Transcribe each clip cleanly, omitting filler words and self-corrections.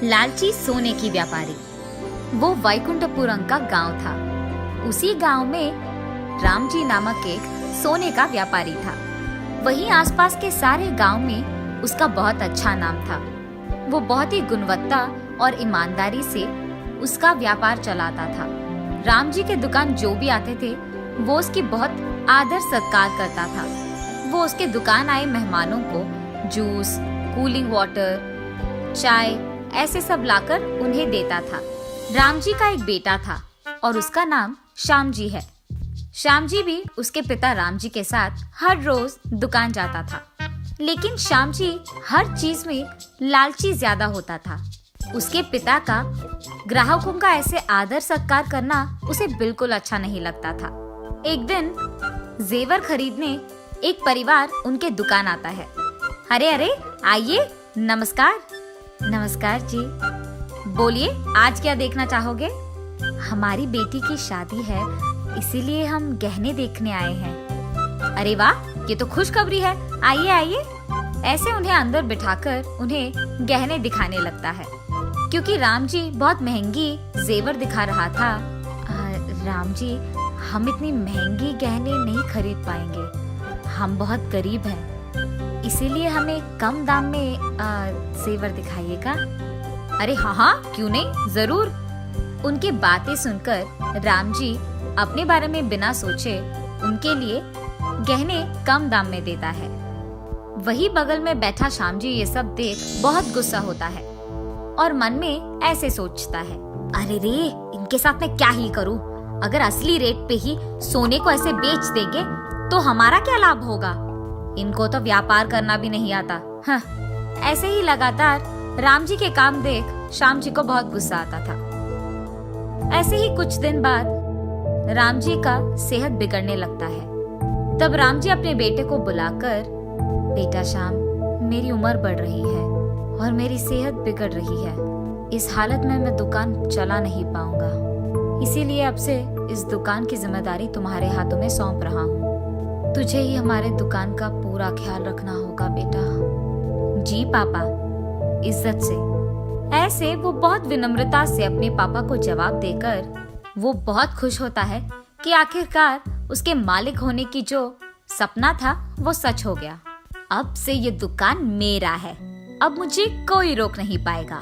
लालची सोने की व्यापारी। वो वैकुंठपुरम का गांव था। उसी गांव में राम जी नामक एक सोने का व्यापारी था। वहीं आसपास के सारे गांव में उसका बहुत अच्छा नाम था। वो बहुत ही गुणवत्ता और ईमानदारी से उसका व्यापार चलाता था। राम जी के दुकान जो भी आते थे वो उसकी बहुत आदर सत्कार करता था। वो उसके दुकान आए मेहमानों को जूस, कूलिंग वाटर, चाय ऐसे सब लाकर उन्हें देता था। राम जी का एक बेटा था और उसका नाम श्याम जी है। श्याम जी भी उसके पिता राम जी के साथ हर रोज दुकान जाता था। लेकिन श्याम जी हर चीज में लालची ज्यादा होता था। उसके पिता का ग्राहकों का ऐसे आदर सत्कार करना उसे बिल्कुल अच्छा नहीं लगता था। एक दिन जेवर खरीदने एक परिवार उनके दुकान आता है। अरे अरे आइए, नमस्कार। नमस्कार जी, बोलिए आज क्या देखना चाहोगे? हमारी बेटी की शादी है, इसीलिए हम गहने देखने आए हैं। अरे वाह, ये तो खुशखबरी है। आइए आइए। ऐसे उन्हें अंदर बिठाकर उन्हें गहने दिखाने लगता है, क्योंकि राम जी बहुत महंगी जेवर दिखा रहा था। राम जी, हम इतनी महंगी गहने नहीं खरीद पाएंगे, हम बहुत गरीब हैं, इसीलिए हमें कम दाम में जेवर दिखाइएगा। अरे हाँ हाँ, क्यों नहीं, जरूर। उनकी बातें सुनकर राम जी अपने बारे में बिना सोचे उनके लिए गहने कम दाम में देता है। वही बगल में बैठा श्याम जी ये सब देख बहुत गुस्सा होता है और मन में ऐसे सोचता है, अरे रे, इनके साथ मैं क्या ही करूं? अगर असली रेट पे ही सोने को ऐसे बेच देंगे तो हमारा क्या लाभ होगा? इनको तो व्यापार करना भी नहीं आता। हाँ। ऐसे ही लगातार राम जी के काम देख श्याम जी को बहुत गुस्सा आता था। ऐसे ही कुछ दिन बाद राम जी का सेहत बिगड़ने लगता है। तब राम जी अपने बेटे को बुलाकर, बेटा श्याम, मेरी उम्र बढ़ रही है और मेरी सेहत बिगड़ रही है। इस हालत में मैं दुकान चला नहीं पाऊंगा, इसीलिए अब से इस दुकान की जिम्मेदारी तुम्हारे हाथों में सौंप रहा हूँ। तुझे ही हमारे दुकान का पूरा ख्याल रखना होगा बेटा। जी पापा, इज्जत से। ऐसे वो बहुत विनम्रता से अपने पापा को जवाब देकर वो बहुत खुश होता है कि आखिरकार उसके मालिक होने की जो सपना था वो सच हो गया। अब से ये दुकान मेरा है, अब मुझे कोई रोक नहीं पाएगा,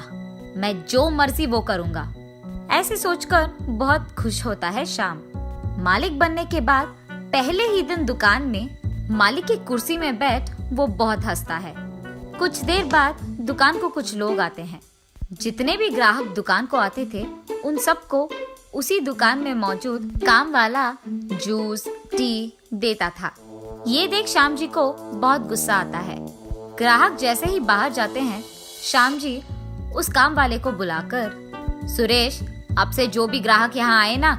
मैं जो मर्जी वो करूंगा। ऐसे सोचकर बहुत खुश होता है श्याम। मालिक बनने के बाद पहले ही दिन दुकान में मालिक की कुर्सी में बैठ वो बहुत हंसता है। कुछ देर बाद दुकान को कुछ लोग आते हैं। जितने भी ग्राहक दुकान को आते थे उन सबको उसी दुकान में मौजूद काम वाला जूस, टी देता था। ये देख श्याम जी को बहुत गुस्सा आता है। ग्राहक जैसे ही बाहर जाते हैं, श्याम जी उस काम वाले को बुलाकर, सुरेश, अब से जो भी ग्राहक यहाँ आए ना,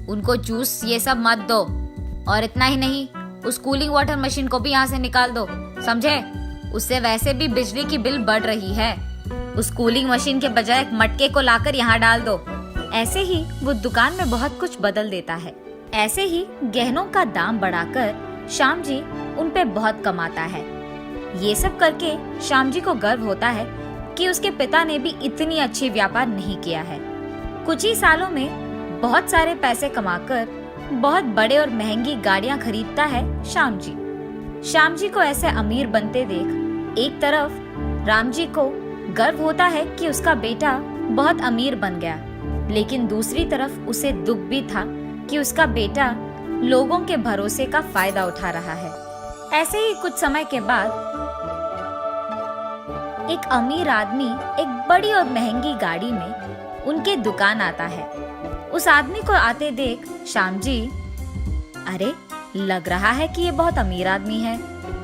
उनको जूस ये सब मत दो, और इतना ही नहीं, उस कूलिंग वाटर मशीन को भी यहाँ से निकाल दो, समझे? उससे वैसे भी बिजली की बिल बढ़ रही है। उस कूलिंग मशीन के बजाय एक मटके को लाकर यहाँ डाल दो। ऐसे ही वो दुकान में बहुत कुछ बदल देता है। ऐसे ही गहनों का दाम बढ़ाकर श्याम जी उन पे बहुत कमाता है। ये सब करके श्याम जी को गर्व होता है कि उसके पिता ने भी इतनी अच्छी व्यापार नहीं किया है। कुछ ही सालों में बहुत सारे पैसे कमाकर बहुत बड़े और महंगी गाड़ियां खरीदता है श्याम जी। श्याम जी को ऐसे अमीर बनते देख एक तरफ राम जी को गर्व होता है कि उसका बेटा बहुत अमीर बन गया, लेकिन दूसरी तरफ उसे दुख भी था कि उसका बेटा लोगों के भरोसे का फायदा उठा रहा है। ऐसे ही कुछ समय के बाद एक अमीर आदमी एक बड़ी और महंगी गाड़ी में उनके दुकान आता है। उस आदमी को आते देख श्याम जी, अरे लग रहा है कि ये बहुत अमीर आदमी है,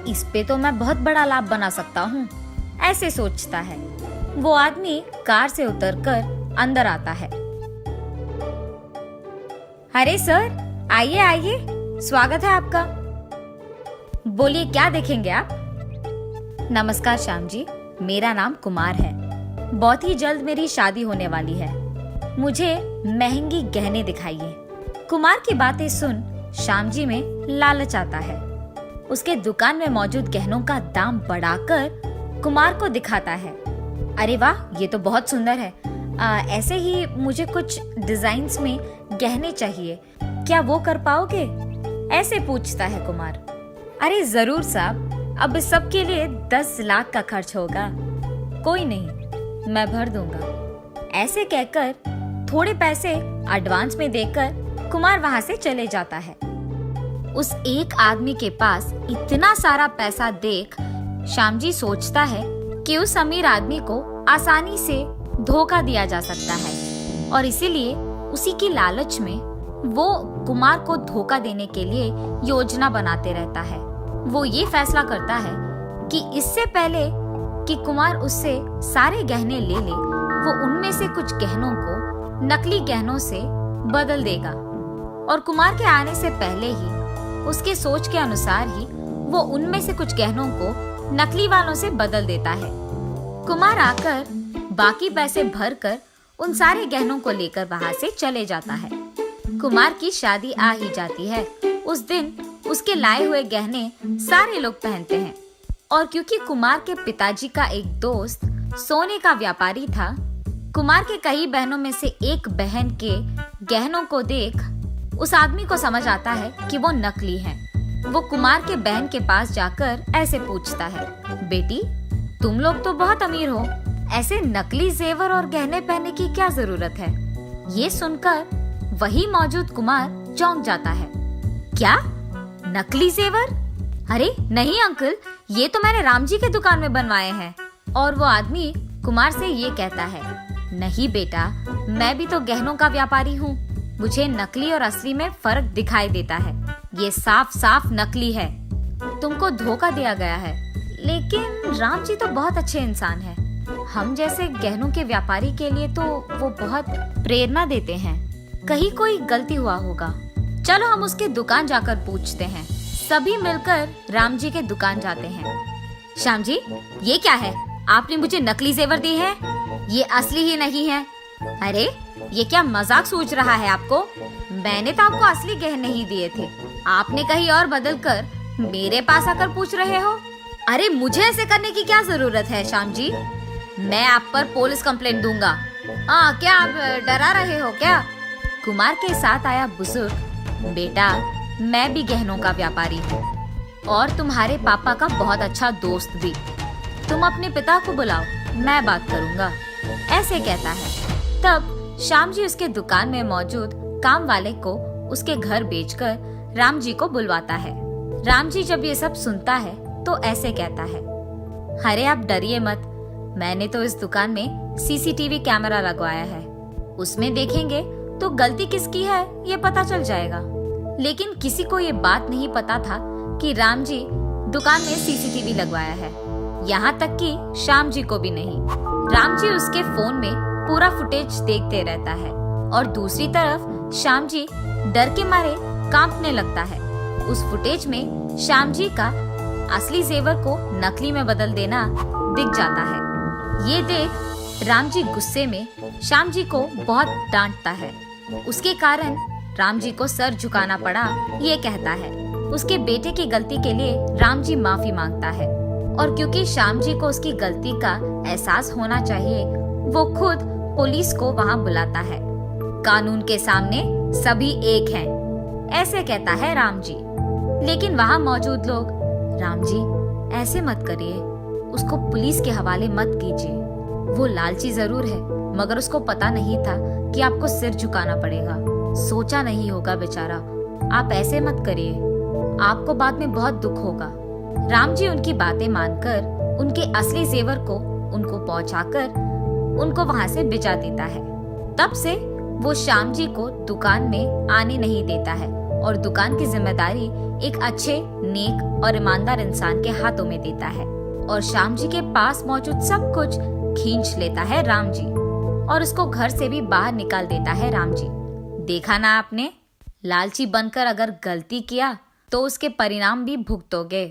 इस पे तो मैं बहुत बड़ा लाभ बना सकता हूँ, ऐसे सोचता है। वो आदमी कार से उतरकर अंदर आता है। अरे सर, आइए आइए, स्वागत है आपका। बोलिए क्या देखेंगे आप? नमस्कार श्याम जी, मेरा नाम कुमार है। बहुत ही जल्द मेरी शादी होने वाली है, मुझे महंगी गहने दिखाइए। कुमार की बातें सुन श्याम जी में लालच आता है। उसके दुकान में मौजूद गहनों का दाम बढ़ाकर कुमार को दिखाता है। अरे वाह, ये तो बहुत सुंदर है। ऐसे ही मुझे कुछ डिजाइन्स में गहने चाहिए, क्या वो कर पाओगे? ऐसे पूछता है कुमार। अरे जरूर साहब, अब इस सब के लिए 10 लाख का खर्च होगा। कोई नहीं, मैं भर दूंगा। ऐसे कहकर थोड़े पैसे एडवांस में देकर कुमार वहां से चले जाता है। उस एक आदमी के पास इतना सारा पैसा देख श्यामजी सोचता है कि उस अमीर आदमी को आसानी से धोखा दिया जा सकता है और इसीलिए उसी की लालच में वो कुमार को धोखा देने के लिए योजना बनाते रहता है। वो ये फैसला करता है कि इससे पहले कि कुमार उससे सारे गहने ले ले, वो उनमें से कुछ गहनों को नकली गहनों से बदल देगा और कुमार के आने से पहले ही उसके सोच के अनुसार ही वो उनमें से कुछ गहनों को नकली वालों से बदल देता है। कुमार आकर बाकी पैसे भरकर उन सारे गहनों को लेकर वहां से चले जाता है। कुमार की शादी आ ही जाती है। उस दिन उसके लाए हुए गहने सारे लोग पहनते हैं और क्योंकि कुमार के पिताजी का एक दोस्त सोने का व्यापारी था, कुमार के कई बहनों में से एक बहन के गहनों को देख उस आदमी को समझ आता है कि वो नकली हैं। वो कुमार के बहन के पास जाकर ऐसे पूछता है, बेटी तुम लोग तो बहुत अमीर हो, ऐसे नकली जेवर और गहने पहनने की क्या जरूरत है? ये सुनकर वही मौजूद कुमार चौंक जाता है। क्या नकली जेवर? अरे नहीं अंकल, ये तो मैंने राम जी के दुकान में बनवाए हैं। और वो आदमी कुमार से ये कहता है, नहीं बेटा, मैं भी तो गहनों का व्यापारी हूँ, मुझे नकली और असली में फर्क दिखाई देता है। ये साफ साफ नकली है, तुमको धोखा दिया गया है। लेकिन राम जी तो बहुत अच्छे इंसान हैं, हम जैसे गहनों के व्यापारी के लिए तो वो बहुत प्रेरणा देते हैं, कहीं कोई गलती हुआ होगा। चलो हम उसके दुकान जाकर पूछते हैं। सभी मिलकर राम जी के दुकान जाते हैं। श्याम जी, ये क्या है? आपने मुझे नकली जेवर दिए हैं, ये असली ही नहीं है। अरे ये क्या मजाक सूझ रहा है आपको? मैंने तो आपको असली गहने ही दिए थे, आपने कहीं और बदल कर मेरे पास आकर पूछ रहे हो। अरे मुझे ऐसे करने की क्या जरूरत है श्याम जी? मैं आप पर पुलिस कंप्लेंट दूंगा। क्या आप डरा रहे हो क्या? कुमार के साथ आया बुजुर्ग, बेटा मैं भी गहनों का व्यापारी हूँ और तुम्हारे पापा का बहुत अच्छा दोस्त भी। तुम अपने पिता को बुलाओ, मैं बात करूँगा, ऐसे कहता है। तब श्याम जी उसके दुकान में मौजूद काम वाले को उसके घर बेचकर राम जी को बुलवाता है। राम जी जब ये सब सुनता है तो ऐसे कहता है, अरे आप डरिए मत, मैंने तो इस दुकान में सीसीटीवी कैमरा लगवाया है, उसमें देखेंगे तो गलती किसकी है ये पता चल जाएगा। लेकिन किसी को ये बात नहीं पता था कि राम जी दुकान में सीसीटीवी लगवाया है, यहाँ तक कि श्याम जी को भी नहीं। राम जी उसके फोन में पूरा फुटेज देखते रहता है और दूसरी तरफ श्याम जी डर के मारे कांपने लगता है। उस फुटेज में श्याम जी का असली जेवर को नकली में बदल देना दिख जाता है। ये देख राम जी गुस्से में श्याम जी को बहुत डांटता है। उसके कारण राम जी को सर झुकाना पड़ा। ये कहता है उसके बेटे की गलती के लिए राम जी माफी मांगता है और क्योंकि श्याम जी को उसकी गलती का एहसास होना चाहिए, वो खुद पुलिस को वहाँ बुलाता है। कानून के सामने सभी एक हैं, ऐसे कहता है राम जी। लेकिन वहाँ मौजूद लोग, राम जी ऐसे मत करिए, उसको पुलिस के हवाले मत कीजिए, वो लालची जरूर है मगर उसको पता नहीं था कि आपको सिर झुकाना पड़ेगा, सोचा नहीं होगा बेचारा, आप ऐसे मत करिए, आपको बाद में बहुत दुख होगा। राम जी उनकी बातें मानकर उनके असली जेवर को उनको पहुंचाकर उनको वहां से भिजा देता है। तब से वो श्याम जी को दुकान में आने नहीं देता है और दुकान की जिम्मेदारी एक अच्छे, नेक और ईमानदार इंसान के हाथों में देता है और श्याम जी के पास मौजूद सब कुछ खींच लेता है राम जी और उसको घर से भी बाहर निकाल देता है राम जी। देखा ना आपने, लालची बनकर अगर गलती किया तो उसके परिणाम भी भुगतोगे।